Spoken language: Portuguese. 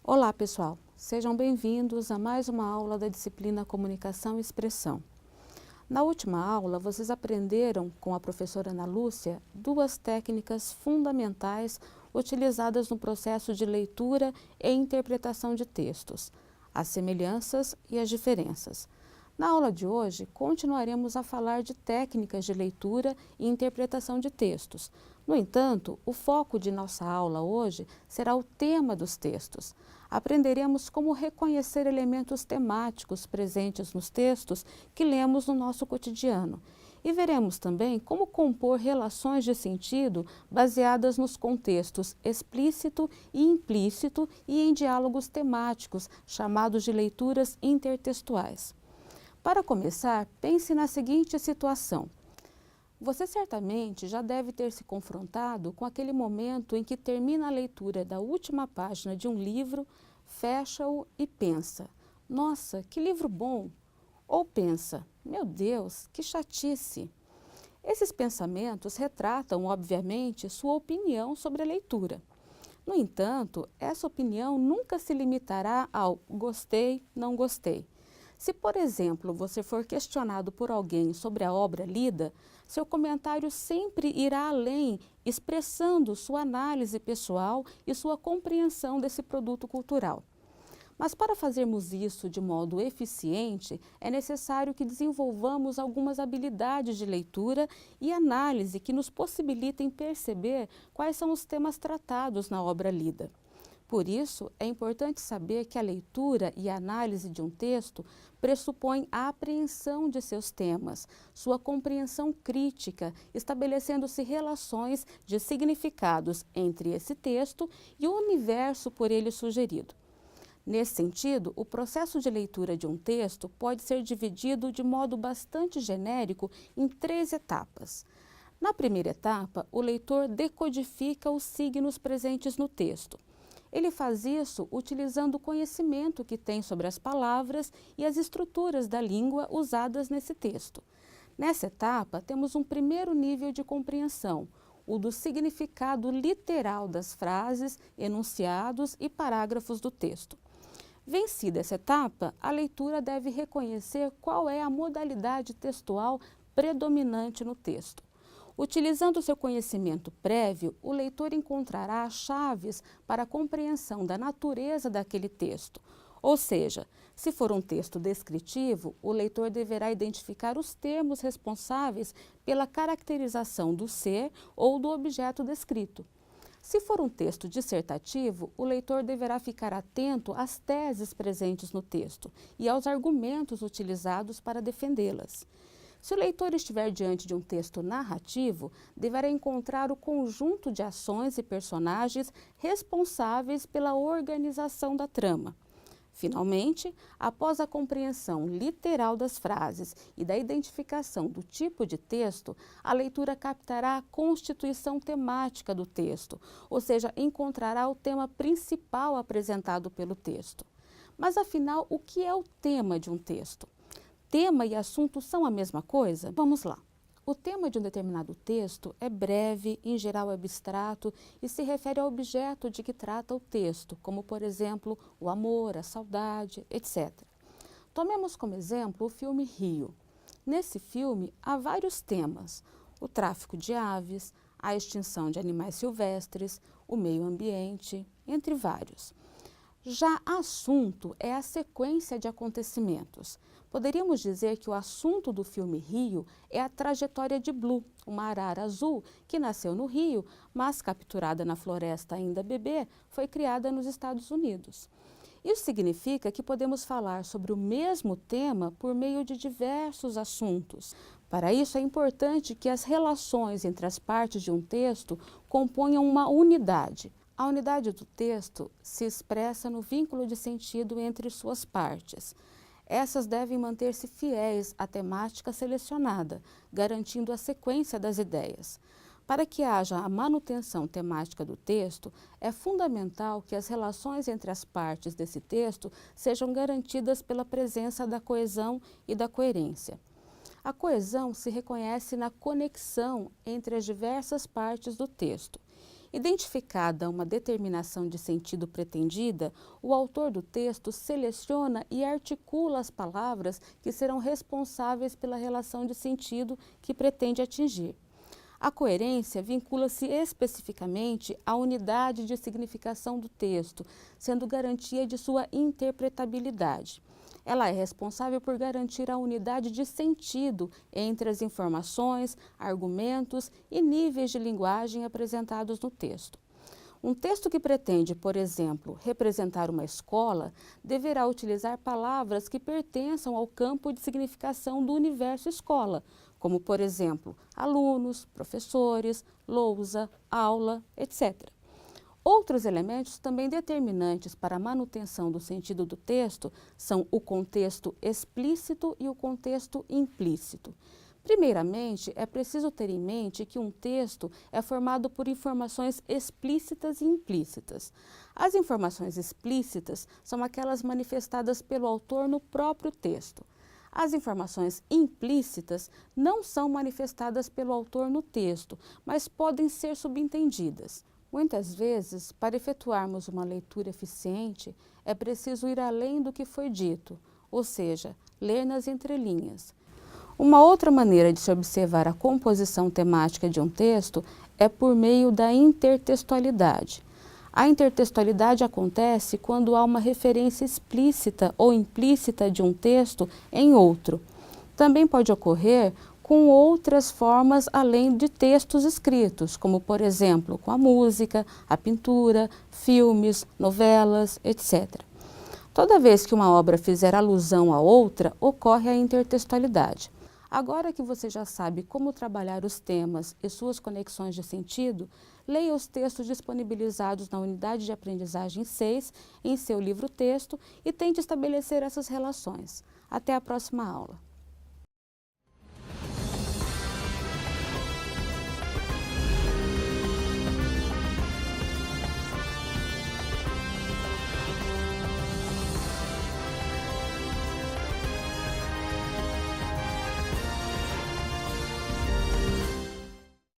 Olá, pessoal! Sejam bem-vindos a mais uma aula da disciplina Comunicação e Expressão. Na última aula, vocês aprenderam com a professora Ana Lúcia duas técnicas fundamentais utilizadas no processo de leitura e interpretação de textos, as semelhanças e as diferenças. Na aula de hoje, continuaremos a falar de técnicas de leitura e interpretação de textos. No entanto, o foco de nossa aula hoje será o tema dos textos. Aprenderemos como reconhecer elementos temáticos presentes nos textos que lemos no nosso cotidiano. E veremos também como compor relações de sentido baseadas nos contextos explícito e implícito e em diálogos temáticos, chamados de leituras intertextuais. Para começar, pense na seguinte situação. Você certamente já deve ter se confrontado com aquele momento em que termina a leitura da última página de um livro, fecha-o e pensa: nossa, que livro bom! Ou pensa: meu Deus, que chatice! Esses pensamentos retratam, obviamente, sua opinião sobre a leitura. No entanto, essa opinião nunca se limitará ao gostei, não gostei. Se, por exemplo, você for questionado por alguém sobre a obra lida, seu comentário sempre irá além, expressando sua análise pessoal e sua compreensão desse produto cultural. Mas para fazermos isso de modo eficiente, é necessário que desenvolvamos algumas habilidades de leitura e análise que nos possibilitem perceber quais são os temas tratados na obra lida. Por isso, é importante saber que a leitura e a análise de um texto pressupõem a apreensão de seus temas, sua compreensão crítica, estabelecendo-se relações de significados entre esse texto e o universo por ele sugerido. Nesse sentido, o processo de leitura de um texto pode ser dividido de modo bastante genérico em 3 etapas. Na primeira etapa, o leitor decodifica os signos presentes no texto. Ele faz isso utilizando o conhecimento que tem sobre as palavras e as estruturas da língua usadas nesse texto. Nessa etapa, temos um primeiro nível de compreensão, o do significado literal das frases, enunciados e parágrafos do texto. Vencida essa etapa, a leitura deve reconhecer qual é a modalidade textual predominante no texto. Utilizando seu conhecimento prévio, o leitor encontrará chaves para a compreensão da natureza daquele texto. Ou seja, se for um texto descritivo, o leitor deverá identificar os termos responsáveis pela caracterização do ser ou do objeto descrito. Se for um texto dissertativo, o leitor deverá ficar atento às teses presentes no texto e aos argumentos utilizados para defendê-las. Se o leitor estiver diante de um texto narrativo, deverá encontrar o conjunto de ações e personagens responsáveis pela organização da trama. Finalmente, após a compreensão literal das frases e da identificação do tipo de texto, a leitura captará a constituição temática do texto, ou seja, encontrará o tema principal apresentado pelo texto. Mas afinal, o que é o tema de um texto? Tema e assunto são a mesma coisa? Vamos lá. O tema de um determinado texto é breve, em geral abstrato, e se refere ao objeto de que trata o texto, como, por exemplo, o amor, a saudade, etc. Tomemos como exemplo o filme Rio. Nesse filme, há vários temas: o tráfico de aves, a extinção de animais silvestres, o meio ambiente, entre vários. Já assunto é a sequência de acontecimentos. Poderíamos dizer que o assunto do filme Rio é a trajetória de Blue, uma arara azul que nasceu no Rio, mas capturada na floresta ainda bebê, foi criada nos Estados Unidos. Isso significa que podemos falar sobre o mesmo tema por meio de diversos assuntos. Para isso, é importante que as relações entre as partes de um texto componham uma unidade. A unidade do texto se expressa no vínculo de sentido entre suas partes. Essas devem manter-se fiéis à temática selecionada, garantindo a sequência das ideias. Para que haja a manutenção temática do texto, é fundamental que as relações entre as partes desse texto sejam garantidas pela presença da coesão e da coerência. A coesão se reconhece na conexão entre as diversas partes do texto. Identificada uma determinação de sentido pretendida, o autor do texto seleciona e articula as palavras que serão responsáveis pela relação de sentido que pretende atingir. A coerência vincula-se especificamente à unidade de significação do texto, sendo garantia de sua interpretabilidade. Ela é responsável por garantir a unidade de sentido entre as informações, argumentos e níveis de linguagem apresentados no texto. Um texto que pretende, por exemplo, representar uma escola, deverá utilizar palavras que pertençam ao campo de significação do universo escola, como, por exemplo, alunos, professores, lousa, aula, etc. Outros elementos também determinantes para a manutenção do sentido do texto são o contexto explícito e o contexto implícito. Primeiramente, é preciso ter em mente que um texto é formado por informações explícitas e implícitas. As informações explícitas são aquelas manifestadas pelo autor no próprio texto. As informações implícitas não são manifestadas pelo autor no texto, mas podem ser subentendidas. Muitas vezes, para efetuarmos uma leitura eficiente, é preciso ir além do que foi dito, ou seja, ler nas entrelinhas. Uma outra maneira de se observar a composição temática de um texto é por meio da intertextualidade. A intertextualidade acontece quando há uma referência explícita ou implícita de um texto em outro. Também pode ocorrer com outras formas além de textos escritos, como, por exemplo, com a música, a pintura, filmes, novelas, etc. Toda vez que uma obra fizer alusão a outra, ocorre a intertextualidade. Agora que você já sabe como trabalhar os temas e suas conexões de sentido, leia os textos disponibilizados na unidade de aprendizagem 6 em seu livro-texto e tente estabelecer essas relações. Até a próxima aula.